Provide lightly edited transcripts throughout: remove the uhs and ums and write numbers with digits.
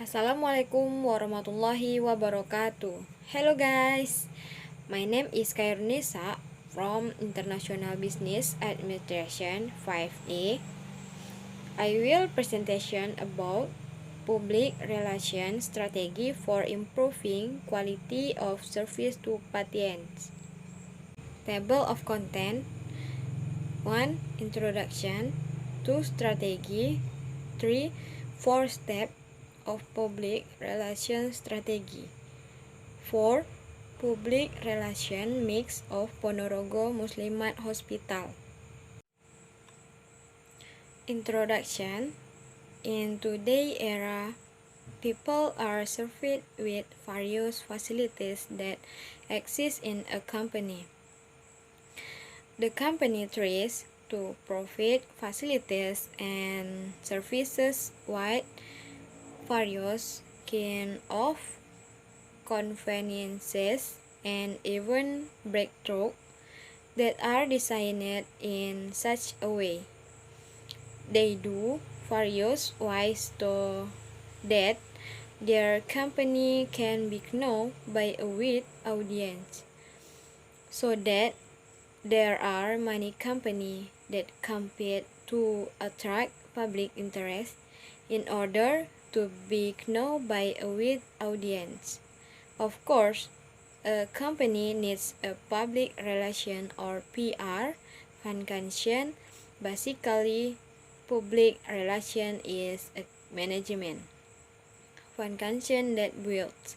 Assalamualaikum warahmatullahi wabarakatuh. Hello guys, my name is Kairunisa from International Business Administration 5A. I will presentation about public relations strategy for improving quality of service to patients. Table of content: 1. Introduction. 2. Strategy. 3. 4 steps of public relations strategy. 4. Public relation mix of Ponorogo Muslimat Hospital. Introduction. In today's era, people are served with various facilities that exist in a company. The company tries to provide facilities and services with various kind of conveniences and even breakthrough that are designed in such a way. They do various ways so that their company can be known by a wide audience, so that there are many companies that compete to attract public interest in order to be known by a wide audience. Of course, a company needs a public relation or PR function. Basically, public relation is a management function that builds,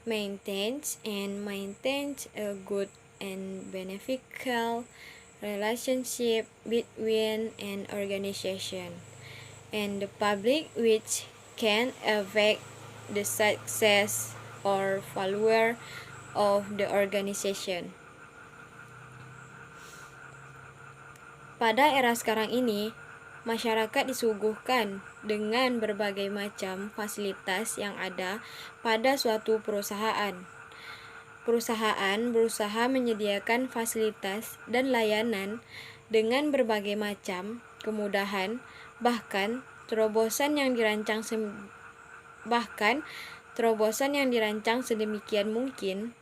maintains, and maintains a good and beneficial relationship between an organization and the public, which can affect the success or failure of the organization. Pada era sekarang ini, masyarakat disuguhkan dengan berbagai macam fasilitas yang ada pada suatu perusahaan. Perusahaan berusaha menyediakan fasilitas dan layanan dengan berbagai macam kemudahan, bahkan terobosan yang dirancang sedemikian mungkin.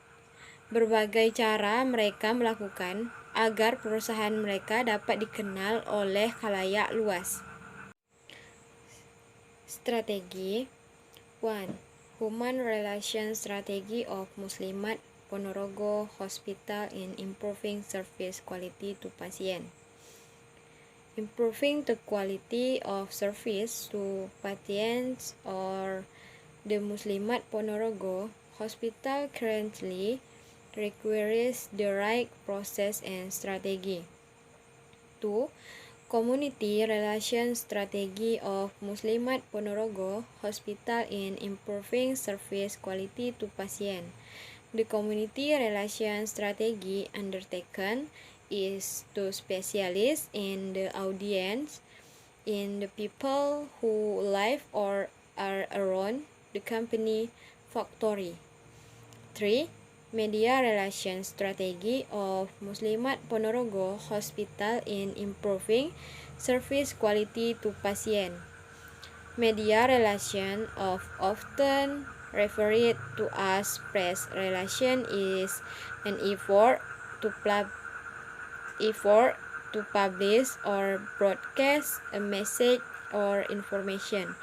Berbagai cara mereka melakukan agar perusahaan mereka dapat dikenal oleh khalayak luas. Strategi 1. Human Relations Strategy of Muslimat Ponorogo Hospital in improving service quality to patient. Improving the quality of service to patients or the Muslimat Ponorogo Hospital currently requires the right process and strategy. 2. Community Relations Strategy of Muslimat Ponorogo Hospital in improving service quality to patient. The community relations strategy undertaken is to specialize in the audience, in the people who live or are around the company factory. 3. Media Relations Strategy of Muslimat Ponorogo Hospital in improving service quality to patient. Media relation, often referred to as press relation, is an effort to publish or broadcast a message or information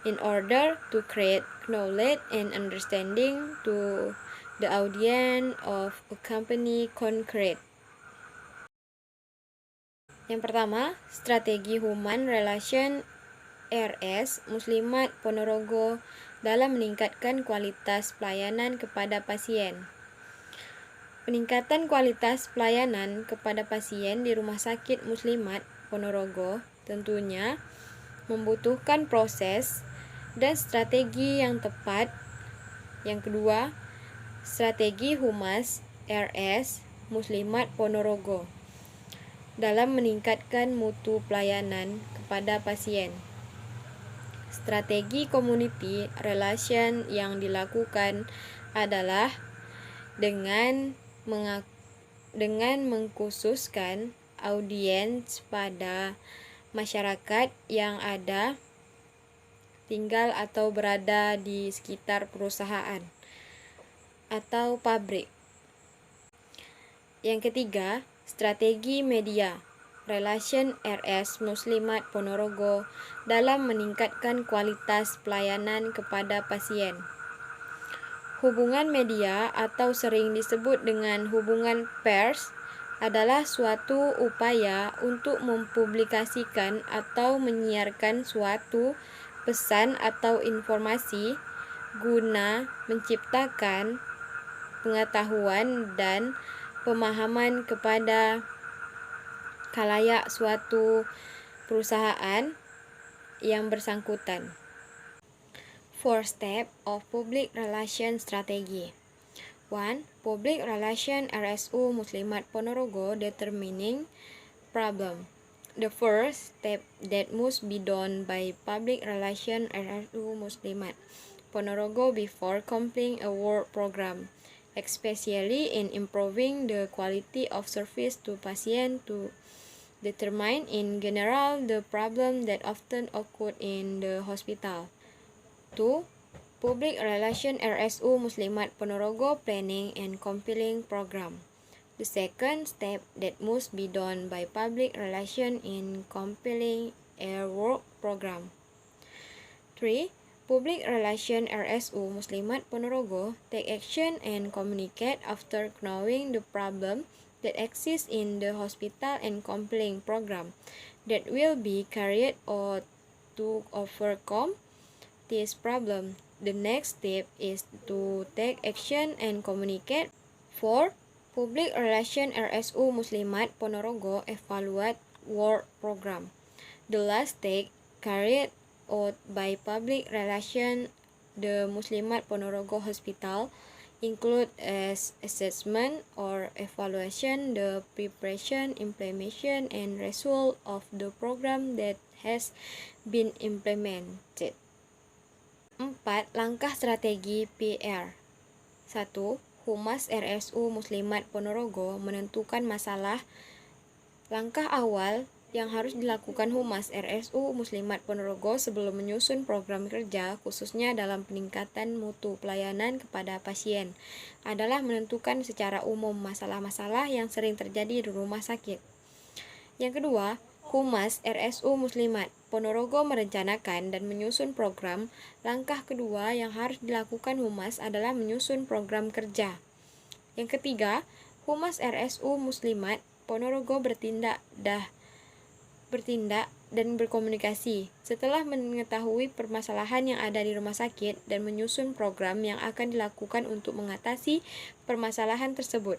in order to create knowledge and understanding to the audience of a company concrete. Yang pertama, strategi Human Relation RS Muslimat Ponorogo dalam meningkatkan kualitas pelayanan kepada pasien. Peningkatan kualitas pelayanan kepada pasien di Rumah Sakit Muslimat Ponorogo tentunya membutuhkan proses dan strategi yang tepat. Yang kedua, strategi Humas RS Muslimat Ponorogo dalam meningkatkan mutu pelayanan kepada pasien. Strategi community relation yang dilakukan adalah dengan mengkhususkan audiens pada masyarakat yang ada tinggal atau berada di sekitar perusahaan atau pabrik. Yang ketiga, strategi media relation RS Muslimat Ponorogo dalam meningkatkan kualitas pelayanan kepada pasien. Hubungan media atau sering disebut dengan hubungan pers adalah suatu upaya untuk mempublikasikan atau menyiarkan suatu pesan atau informasi guna menciptakan pengetahuan dan pemahaman kepada khalayak suatu perusahaan yang bersangkutan. 4 steps of public relation strategy. 1. Public relation RSU Muslimat Ponorogo determining problem. The first step that must be done by public relation RSU Muslimat Ponorogo before completing a work program, especially in improving the quality of service to patients, to determine in general the problem that often occur in the hospital. 2. Public Relation RSU Muslimat Ponorogo Planning and Compiling Program. The second step that must be done by public relation in compiling a work program. 3. Public Relation RSU Muslimat Ponorogo take action and communicate after knowing the problem that exists in the hospital and compiling program that will be carried out to overcome this problem. The next step is to take action and communicate. 4. Public Relation RSU Muslimat Ponorogo evaluate work program. The last step carried out by public relation the Muslimat Ponorogo Hospital include as assessment or evaluation the preparation, implementation, and result of the program that has been implemented. 4. Langkah strategi PR. 1. Humas RSU Muslimat Ponorogo menentukan masalah. Langkah awal yang harus dilakukan Humas RSU Muslimat Ponorogo sebelum menyusun program kerja, khususnya dalam peningkatan mutu pelayanan kepada pasien, adalah menentukan secara umum masalah-masalah yang sering terjadi di rumah sakit. Yang kedua, Humas RSU Muslimat Ponorogo merencanakan dan menyusun program. Langkah kedua yang harus dilakukan Humas adalah menyusun program kerja. Yang ketiga, Humas RSU Muslimat Ponorogo bertindak dan berkomunikasi setelah mengetahui permasalahan yang ada di rumah sakit dan menyusun program yang akan dilakukan untuk mengatasi permasalahan tersebut.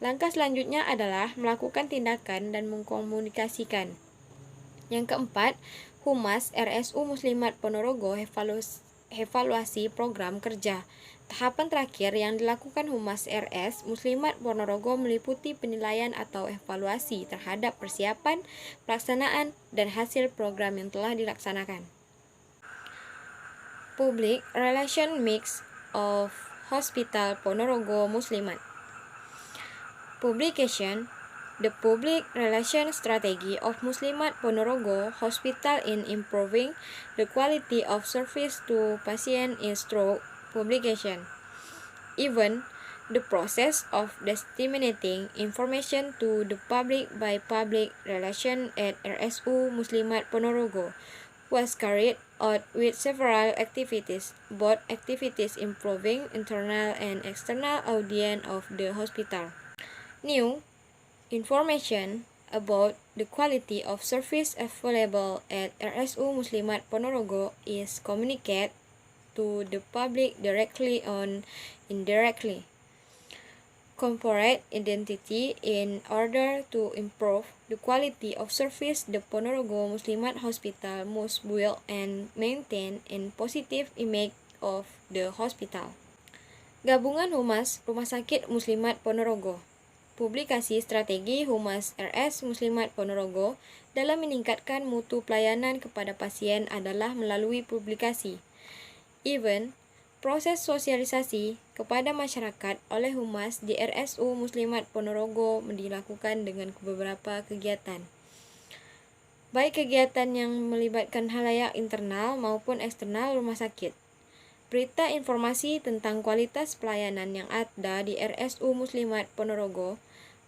Langkah selanjutnya adalah melakukan tindakan dan mengkomunikasikan. Yang keempat, Humas RSU Muslimat Ponorogo evaluasi program kerja. Tahapan terakhir yang dilakukan Humas RS Muslimat Ponorogo meliputi penilaian atau evaluasi terhadap persiapan, pelaksanaan, dan hasil program yang telah dilaksanakan. Public Relation Mix of Hospital Ponorogo Muslimat. Publication. The public relation strategy of Muslimat Ponorogo Hospital in improving the quality of service to patients is through publication. Even the process of disseminating information to the public by public relation at RSU Muslimat Ponorogo was carried out with several activities, both activities improving internal and external audience of the hospital. New information about the quality of service available at RSU Muslimat Ponorogo is communicated to the public directly or indirectly. Corporate identity in order to improve the quality of service, the Ponorogo Muslimat Hospital must build and maintain a positive image of the hospital. Gabungan Humas Rumah Sakit Muslimat Ponorogo. Publikasi strategi Humas RS Muslimat Ponorogo dalam meningkatkan mutu pelayanan kepada pasien adalah melalui publikasi. Even proses sosialisasi kepada masyarakat oleh Humas di RSU Muslimat Ponorogo dilakukan dengan beberapa kegiatan. baik kegiatan yang melibatkan halayak internal maupun eksternal rumah sakit. Berita informasi tentang kualitas pelayanan yang ada di RSU Muslimat Ponorogo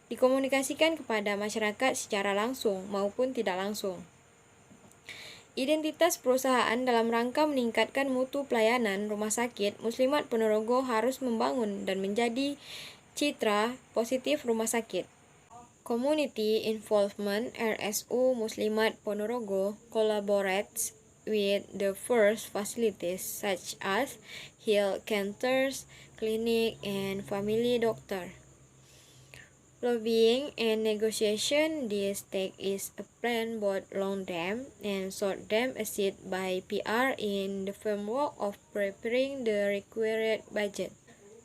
dikomunikasikan kepada masyarakat secara langsung maupun tidak langsung. Identitas perusahaan dalam rangka meningkatkan mutu pelayanan rumah sakit Muslimat Ponorogo harus membangun dan menjadi citra positif rumah sakit. Community involvement RSU Muslimat Ponorogo collaborates with the first facilities such as health centers, clinic, and family doctor. Lobbying and negotiation. This take is a plan both long-term and short-term assisted by PR in the framework of preparing the required budget.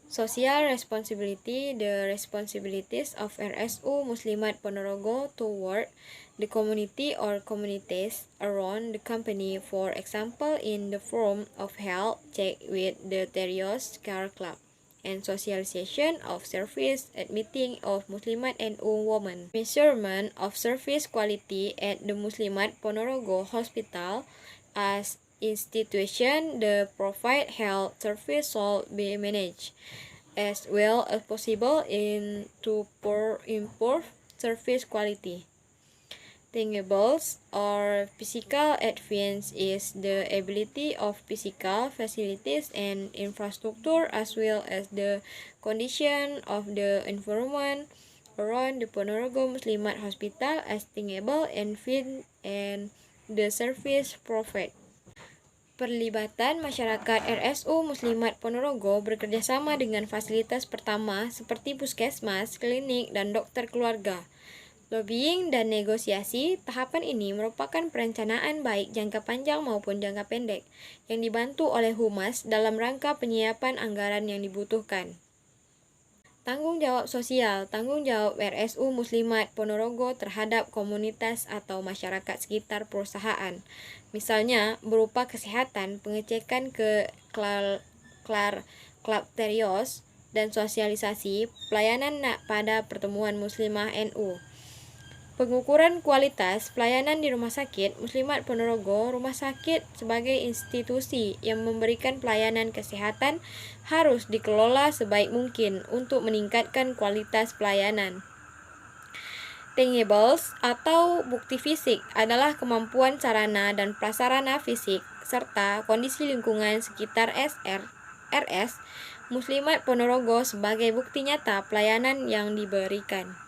Social responsibility. The responsibilities of RSU Muslimat Ponorogo toward the community or communities around the company, for example in the form of health check with the Terios Care Club and socialization of service at meeting of Muslimat NU women. Measurement of service quality at the Muslimat Ponorogo Hospital as institution. The provide health service should be managed as well as possible to improve service quality. Tangibles or physical advance is the ability of physical facilities and infrastructure as well as the condition of the environment around the Ponorogo Muslimat Hospital as tangible and fit and the service provided. Perlibatan masyarakat RSU Muslimat Ponorogo bekerjasama dengan fasilitas pertama seperti puskesmas, klinik, dan dokter keluarga. Lobbying dan negosiasi. Tahapan ini merupakan perencanaan baik jangka panjang maupun jangka pendek yang dibantu oleh Humas dalam rangka penyiapan anggaran yang dibutuhkan. Tanggung jawab sosial. Tanggung jawab RSU Muslimat Ponorogo terhadap komunitas atau masyarakat sekitar perusahaan. Misalnya berupa kesehatan, pengecekan ke klub Terios, dan sosialisasi pelayanan pada pertemuan Muslimah NU. Pengukuran kualitas pelayanan di Rumah Sakit Muslimat Ponorogo. Rumah sakit sebagai institusi yang memberikan pelayanan kesehatan harus dikelola sebaik mungkin untuk meningkatkan kualitas pelayanan. Tangibles atau bukti fisik adalah kemampuan sarana dan prasarana fisik serta kondisi lingkungan sekitar RS Muslimat Ponorogo sebagai bukti nyata pelayanan yang diberikan.